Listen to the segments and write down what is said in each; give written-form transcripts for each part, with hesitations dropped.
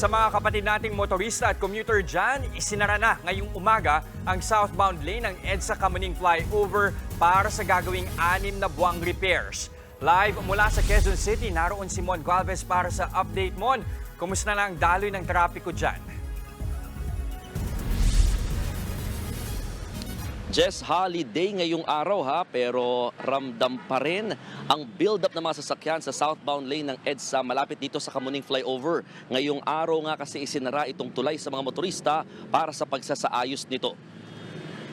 Sa mga kapatid nating motorista at commuter dyan, isinara na ngayong umaga ang southbound lane ng EDSA Kamuning Flyover para sa gagawing 6 na buwang repairs. Live mula sa Quezon City, naroon si Mon Gualvez para sa update. Mon, kumusta na ang daloy ng trapiko dyan? Jess, holiday ngayong araw pero ramdam pa rin ang build-up ng mga sasakyan sa southbound lane ng EDSA malapit dito sa Kamuning Flyover. Ngayong araw nga kasi isinara itong tulay sa mga motorista para sa pagsasaayos nito.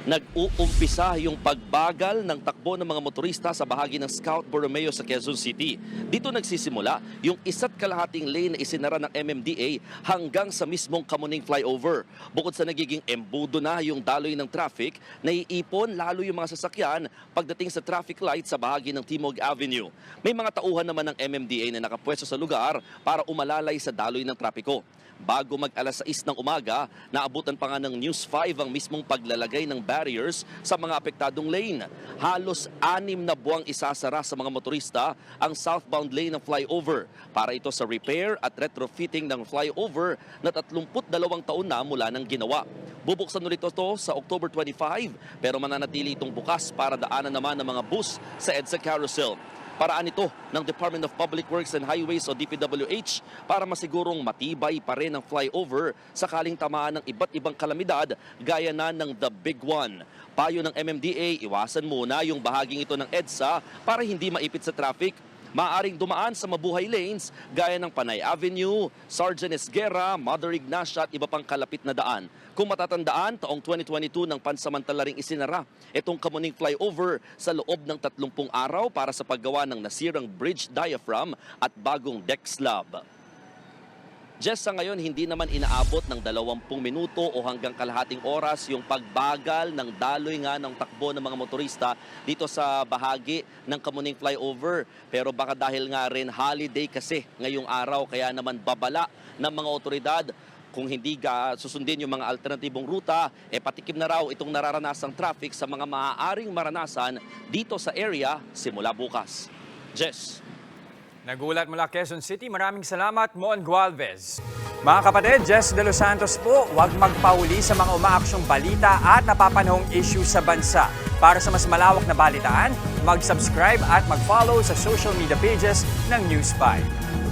Nag-uumpisa yung pagbagal ng takbo ng mga motorista sa bahagi ng Scout Borromeo sa Quezon City. Dito nagsisimula yung 1.5 lane na isinara ng MMDA hanggang sa mismong Kamuning Flyover. Bukod sa nagiging embudo na yung daloy ng traffic, naiipon lalo yung mga sasakyan pagdating sa traffic light sa bahagi ng Timog Avenue. May mga tauhan naman ng MMDA na nakapwesto sa lugar para umalalay sa daloy ng trapiko. Bago mag-alas 6 ng umaga, naabutan pa nga ng News 5 ang mismong paglalagay ng barriers sa mga apektadong lane. Halos 6 na buwang isasara sa mga motorista ang southbound lane ng flyover para ito sa repair at retrofitting ng flyover na 32 taon na mula ng ginawa. Bubuksan ulit ito sa October 25 pero mananatili itong bukas para daanan naman ng mga bus sa EDSA Carousel. Paraan ito ng Department of Public Works and Highways o DPWH para masigurong matibay pa rin ang flyover sakaling tamaan ng iba't ibang kalamidad gaya na ng The Big One. Payo ng MMDA, iwasan muna yung bahaging ito ng EDSA para hindi maipit sa traffic. Maaaring dumaan sa mabuhay lanes gaya ng Panay Avenue, Sergeant Esguerra, Mother Ignacia at iba pang kalapit na daan. Kung matatandaan, taong 2022 nang pansamantala ring isinara itong Kamuning Flyover sa loob ng 30 araw para sa paggawa ng nasirang bridge diaphragm at bagong deck slab. Jess, sa ngayon, hindi naman inaabot ng 20 minuto o hanggang kalahating oras yung pagbagal ng daloy nga ng takbo ng mga motorista dito sa bahagi ng Kamuning Flyover. Pero baka dahil nga rin holiday kasi ngayong araw, kaya naman babala ng mga otoridad kung hindi susundin yung mga alternatibong ruta, patikim na raw itong nararanasang traffic sa mga maaaring maranasan dito sa area simula bukas. Jess. Nagulat mula Quezon City, maraming salamat, Mon Gualvez. Mga kapatid, Jess De Los Santos po, huwag magpauli sa mga umaaksyong balita at napapanahong issue sa bansa. Para sa mas malawak na balitaan, mag-subscribe at mag-follow sa social media pages ng News 5.